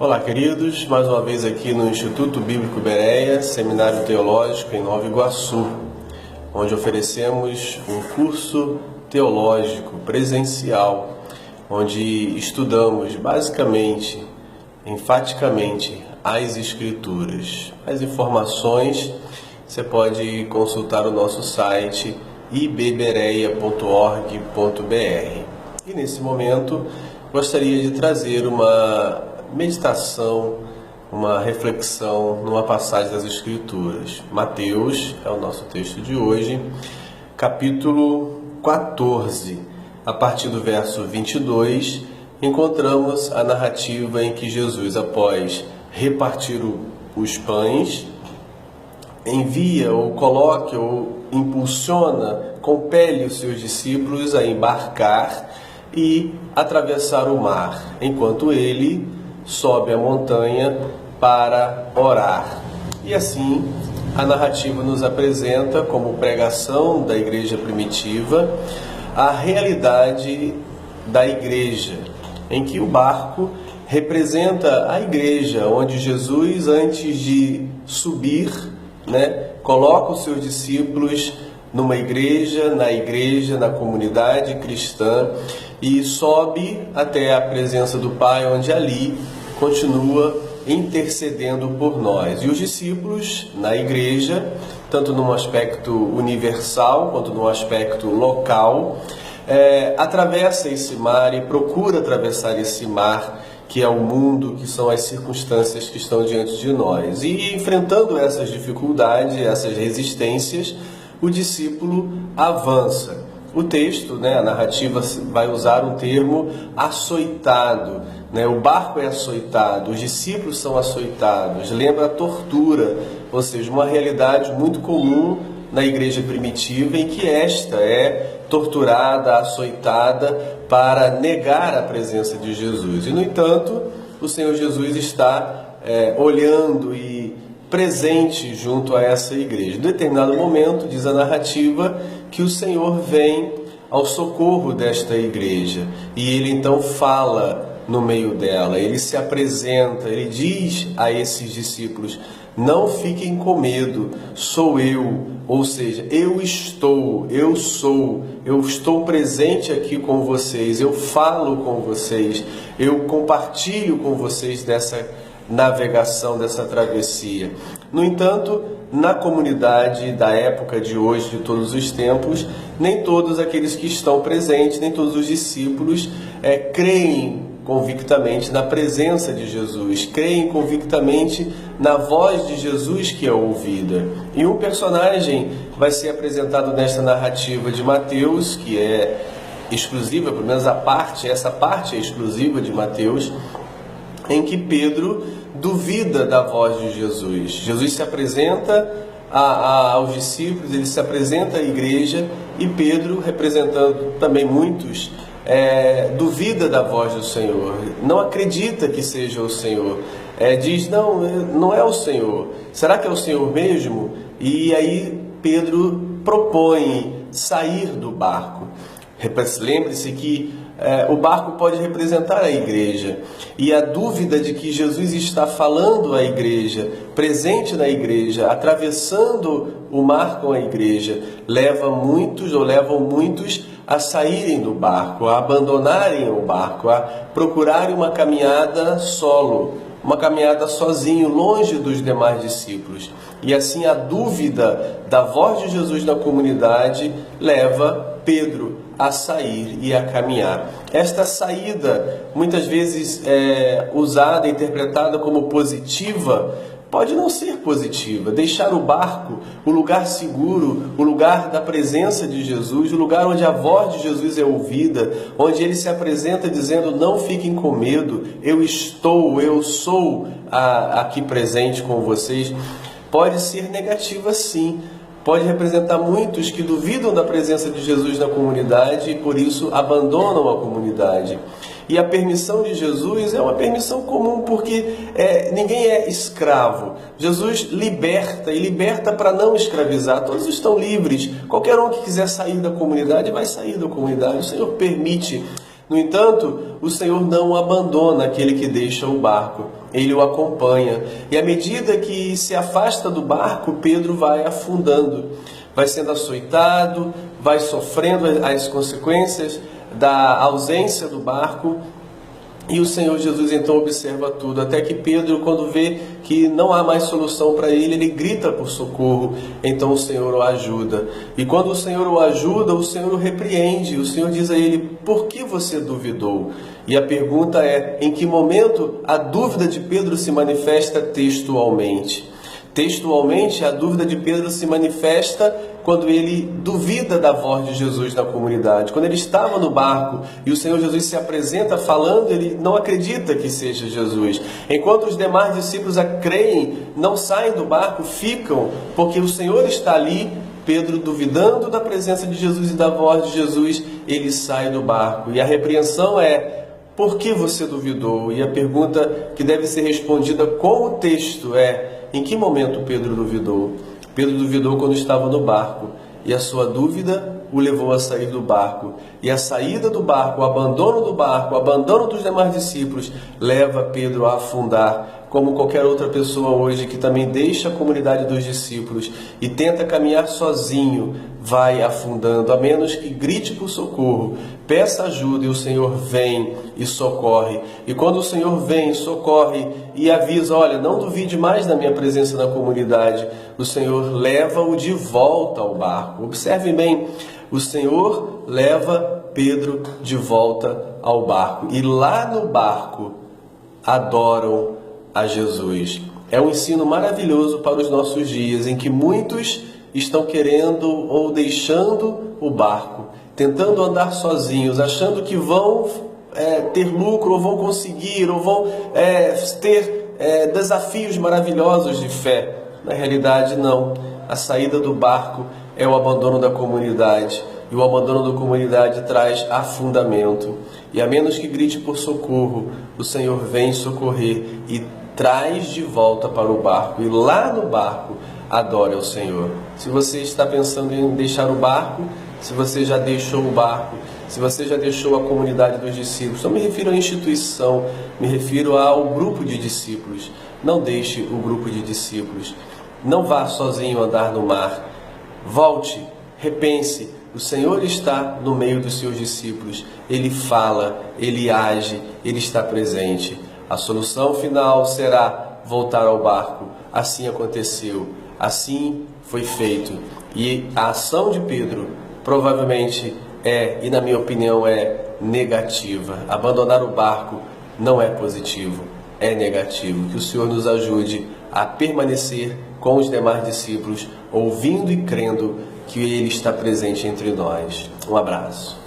Olá, queridos, mais uma vez aqui no Instituto Bíblico Bereia, Seminário Teológico em Nova Iguaçu, onde oferecemos um curso teológico presencial, onde estudamos basicamente, enfaticamente, as Escrituras. As informações você pode consultar o nosso site ibbereia.org.br. E nesse momento gostaria de trazer uma meditação, uma reflexão numa passagem das Escrituras. Mateus é o nosso texto de hoje, capítulo 14. A partir do verso 22, encontramos a narrativa em que Jesus, após repartir os pães, envia ou coloca ou impulsiona, compele os seus discípulos a embarcar e atravessar o mar, enquanto ele sobe a montanha para orar. E assim, a narrativa nos apresenta, como pregação da igreja primitiva, a realidade da igreja, em que o barco representa a igreja, onde Jesus, antes de subir, coloca os seus discípulos numa igreja, na comunidade cristã, e sobe até a presença do Pai, onde ali continua intercedendo por nós. E os discípulos na igreja, tanto num aspecto universal quanto num aspecto local, atravessa esse mar e procura atravessar esse mar, que é o mundo, que são as circunstâncias que estão diante de nós. E enfrentando essas dificuldades, essas resistências, o discípulo avança. O texto, a narrativa vai usar um termo açoitado. O barco é açoitado, os discípulos são açoitados. Lembra a tortura, ou seja, uma realidade muito comum na igreja primitiva, em que esta é torturada, açoitada, para negar a presença de Jesus. E, no entanto, o Senhor Jesus está olhando e presente junto a essa igreja. Em determinado momento, diz a narrativa, que o Senhor vem ao socorro desta igreja. E ele então fala no meio dela, ele se apresenta, ele diz a esses discípulos: não fiquem com medo, sou eu, ou seja, eu estou presente aqui com vocês, eu falo com vocês, eu compartilho com vocês dessa navegação, dessa travessia. No entanto, na comunidade da época de hoje, de todos os tempos, nem todos aqueles que estão presentes, nem todos os discípulos creem convictamente na presença de Jesus, creem convictamente na voz de Jesus que é ouvida. E um personagem vai ser apresentado nesta narrativa de Mateus, que é exclusiva, pelo menos essa parte é exclusiva de Mateus, em que Pedro duvida da voz de Jesus. Jesus se apresenta aos discípulos, ele se apresenta à igreja, e Pedro, representando também muitos, duvida da voz do Senhor, não acredita que seja o Senhor, diz: não é o Senhor, será que é o Senhor mesmo? E aí Pedro propõe sair do barco. Lembre-se que o barco pode representar a igreja, e a dúvida de que Jesus está falando à igreja, presente na igreja, atravessando o mar com a igreja, levam muitos a saírem do barco, a abandonarem o barco, a procurarem uma caminhada solo, uma caminhada sozinho, longe dos demais discípulos. E assim a dúvida da voz de Jesus na comunidade leva Pedro a sair e a caminhar. Esta saída, muitas vezes usada, interpretada como positiva, pode não ser positiva. Deixar o barco, o lugar seguro, o lugar da presença de Jesus, o lugar onde a voz de Jesus é ouvida, onde ele se apresenta dizendo: não fiquem com medo, eu sou aqui presente com vocês, pode ser negativa sim. Pode representar muitos que duvidam da presença de Jesus na comunidade e por isso abandonam a comunidade. E a permissão de Jesus é uma permissão comum, porque ninguém é escravo. Jesus liberta, e liberta para não escravizar. Todos estão livres. Qualquer um que quiser sair da comunidade vai sair da comunidade. O Senhor permite. No entanto, o Senhor não abandona aquele que deixa o barco. ele o acompanha. E à medida que se afasta do barco, Pedro vai afundando, vai sendo açoitado, vai sofrendo as consequências da ausência do barco. E o Senhor Jesus então observa tudo, até que Pedro, quando vê que não há mais solução para ele, ele grita por socorro. Então o Senhor o ajuda. E quando o Senhor o ajuda, o Senhor o repreende. O Senhor diz a ele: por que você duvidou? E a pergunta é: em que momento a dúvida de Pedro se manifesta textualmente? Textualmente, a dúvida de Pedro se manifesta quando ele duvida da voz de Jesus na comunidade. Quando ele estava no barco e o Senhor Jesus se apresenta falando, ele não acredita que seja Jesus. Enquanto os demais discípulos creem, não saem do barco, ficam, porque o Senhor está ali. Pedro, duvidando da presença de Jesus e da voz de Jesus, ele sai do barco. E a repreensão é: por que você duvidou? E a pergunta que deve ser respondida com o texto é: em que momento Pedro duvidou? Pedro duvidou quando estava no barco, e a sua dúvida o levou a sair do barco. E a saída do barco, o abandono dos demais discípulos, leva Pedro a afundar, como qualquer outra pessoa hoje que também deixa a comunidade dos discípulos e tenta caminhar sozinho, vai afundando, a menos que grite por socorro, peça ajuda, e o Senhor vem e socorre. E quando o Senhor vem, socorre e avisa: olha, não duvide mais da minha presença na comunidade, o Senhor leva-o de volta ao barco. Observem bem, o Senhor leva Pedro de volta ao barco, e lá no barco adoram a Jesus. É um ensino maravilhoso para os nossos dias, em que muitos estão querendo ou deixando o barco, tentando andar sozinhos, achando que vão ter lucro, ou vão conseguir, ou vão ter desafios maravilhosos de fé. Na realidade, não. A saída do barco é o abandono da comunidade, e o abandono da comunidade traz afundamento. E a menos que grite por socorro, o Senhor vem socorrer e traz de volta para o barco, e lá no barco adore ao Senhor. Se você está pensando em deixar o barco, se você já deixou o barco, se você já deixou a comunidade dos discípulos, não me refiro à instituição, me refiro ao grupo de discípulos. Não deixe o grupo de discípulos. Não vá sozinho andar no mar. Volte, repense. O Senhor está no meio dos seus discípulos. Ele fala, Ele age, Ele está presente. A solução final será voltar ao barco. Assim aconteceu, assim foi feito. E a ação de Pedro provavelmente e na minha opinião negativa. Abandonar o barco não é positivo, é negativo. Que o Senhor nos ajude a permanecer com os demais discípulos, ouvindo e crendo que Ele está presente entre nós. Um abraço.